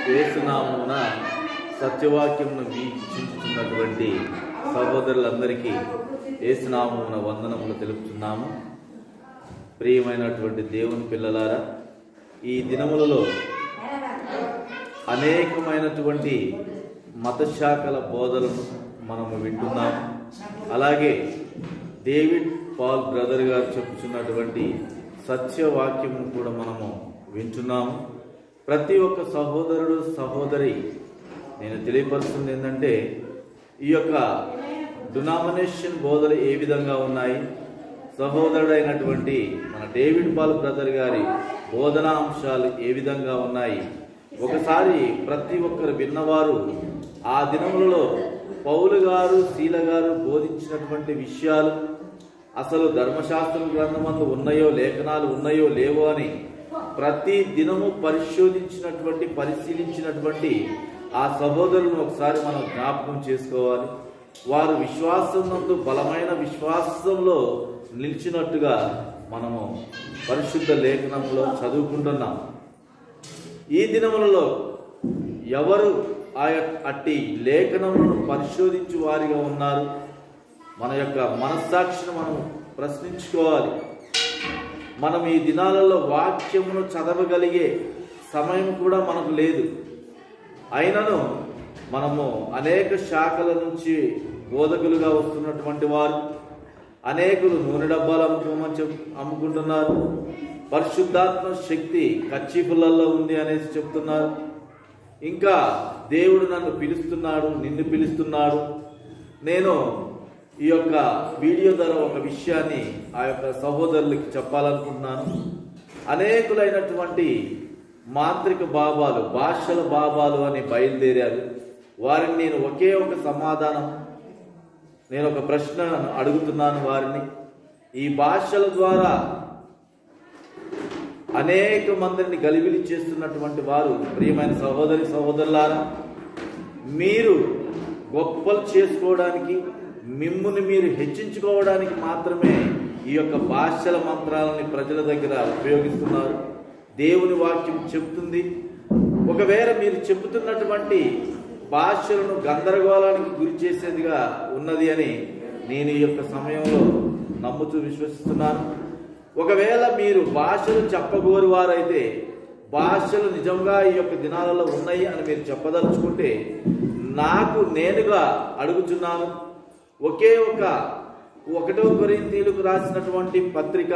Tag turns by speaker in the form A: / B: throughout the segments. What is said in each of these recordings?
A: యేసునామమున సత్యవాక్యమును వీక్షించుతున్నటువంటి సహోదరులందరికీ యేసునామమున వందనములు తెలుపుతున్నాము. ప్రియమైనటువంటి దేవుని పిల్లలారా, ఈ దినములలో అనేకమైనటువంటి మత శాఖల బోధనలు మనము వింటున్నాము. అలాగే డేవిడ్ పాల్ బ్రదర్ గారు చెప్పుచున్నటువంటి సత్యవాక్యమును కూడా మనము వింటున్నాము. ప్రతి ఒక్క సహోదరుడు సహోదరి నేను తెలియపరుస్తుంది ఏంటంటే, ఈ యొక్క డినామినేషన్ బోధలు ఏ విధంగా ఉన్నాయి, సహోదరుడైనటువంటి మన డేవిడ్ పాల్ బ్రదర్ గారి బోధనా అంశాలు ఏ విధంగా ఉన్నాయి, ఒకసారి ప్రతి ఒక్కరు విన్నవారు ఆ దినములలో పౌలు గారు శీల గారు బోధించినటువంటి విషయాలు అసలు ధర్మశాస్త్ర గ్రంథమందు ఉన్నాయో లేఖనాలు ఉన్నాయో లేవో అని ప్రతి దినము పరిశీలించినటువంటి ఆ సహోదరులను ఒకసారి మనం జ్ఞాపకం చేసుకోవాలి. వారు విశ్వాసం నందు బలమైన విశ్వాసంలో నిలిచినట్టుగా మనము పరిశుద్ధ లేఖనంలో చదువుకుంటున్నాం. ఈ దినములలో ఎవరు అట్టి లేఖనములను పరిశోధించు వారిగా ఉన్నారు? మన యొక్క మనస్సాక్షిని మనం ప్రశ్నించుకోవాలి. మనం ఈ దినాలలో వాక్యమును చదవగలిగే సమయం కూడా మనకు లేదు. అయినను మనము అనేక శాఖల నుంచి బోధకులుగా వస్తున్నటువంటి వారు, అనేకులు నూనె డబ్బాలు అమ్ముకుంటున్నారు. పరిశుద్ధాత్మ శక్తి కచ్చిపుల్లల్లో ఉంది అనేసి చెప్తున్నారు. ఇంకా దేవుడు నన్ను పిలుస్తున్నాడు, నిన్ను పిలుస్తున్నాడు. నేను ఈ యొక్క వీడియో ద్వారా ఒక విషయాన్ని ఆ యొక్క సహోదరులకి చెప్పాలనుకుంటున్నాను. అనేకులైనటువంటి మాంత్రిక బాబాలు, భాషల బాబాలు అని బయలుదేరారు. వారిని నేను ఒకే ఒక సమాధానం, నేను ఒక ప్రశ్న అడుగుతున్నాను వారిని. ఈ భాషల ద్వారా అనేక మందిని గలిబిలి చేస్తున్నటువంటి వారు, ప్రియమైన సహోదరులారా, మీరు గొప్పలు చేసుకోవడానికి, మిమ్ముని మీరు హెచ్చించుకోవడానికి మాత్రమే ఈ యొక్క భాషల మంత్రాలని ప్రజల దగ్గర ఉపయోగిస్తున్నారు. దేవుని వాక్యం చెబుతుంది, ఒకవేళ మీరు చెబుతున్నటువంటి భాషలను గందరగోళానికి గురి చేసేదిగా ఉన్నది అని నేను ఈ యొక్క సమయంలో నమ్ముతూ విశ్వసిస్తున్నాను. ఒకవేళ మీరు భాషలు చెప్పగోరు వారైతే, భాషలు నిజంగా ఈ యొక్క దినాలలో ఉన్నాయి అని మీరు చెప్పదలుచుకుంటే, నాకు నేనుగా అడుగుతున్నాను. ఒకే ఒక 1 కొరింథీయులకు రాసినటువంటి పత్రిక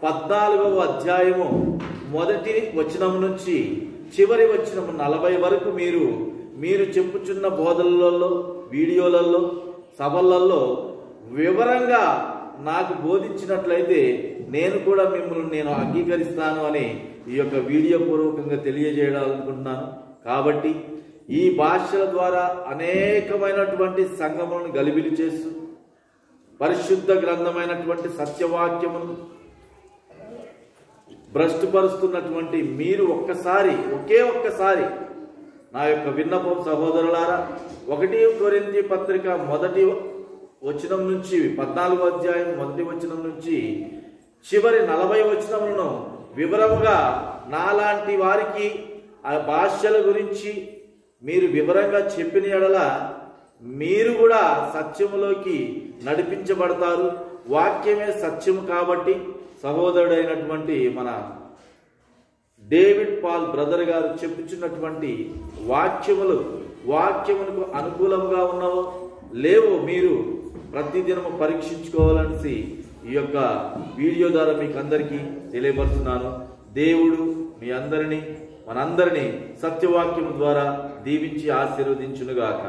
A: 14వ అధ్యాయము మొదటి వచనం నుంచి చివరి వచనం 40 వరకు మీరు చెప్పుచున్న బోధనలలో, వీడియోలలో, సభలలో వివరంగా నాకు బోధించినట్లయితే నేను కూడా మిమ్మల్ని అంగీకరిస్తాను అని ఈ యొక్క వీడియో పూర్వకంగా తెలియజేయాలనుకుంటున్నాను. కాబట్టి ఈ భాషల ద్వారా అనేకమైనటువంటి సంఘములను గలిబిలి చేస్తూ పరిశుద్ధ గ్రంథమైనటువంటి సత్యవాక్యమును భ్రష్టుపరుస్తున్నటువంటి మీరు ఒకే ఒక్కసారి నా యొక్క విన్నపం సహోదరులారా, 1 కొరింథీ పత్రిక మొదటి వచనం నుంచి 14వ అధ్యాయం మొదటి వచనం నుంచి చివరి 40 వచనములను వివరముగా నాలాంటి వారికి ఆ భాషల గురించి మీరు వివరంగా చెప్పిన యెడల మీరు కూడా సత్యములోకి నడిపించబడతారు. వాక్యమే సత్యము కాబట్టి సహోదరుడైనటువంటి మన డేవిడ్ పాల్ బ్రదర్ గారు చెప్పుచున్నటువంటి వాక్యములకు అనుకూలంగా ఉన్నవో లేవో మీరు ప్రతిదినము పరీక్షించుకోవాలనేసి ఈ యొక్క వీడియో ద్వారా మీకు అందరికీ తెలియపరుస్తున్నాను. దేవుడు మీ అందరినీ మనందరినీ సత్యవాక్యం ద్వారా దీవించి ఆశీర్వదించునుగాక.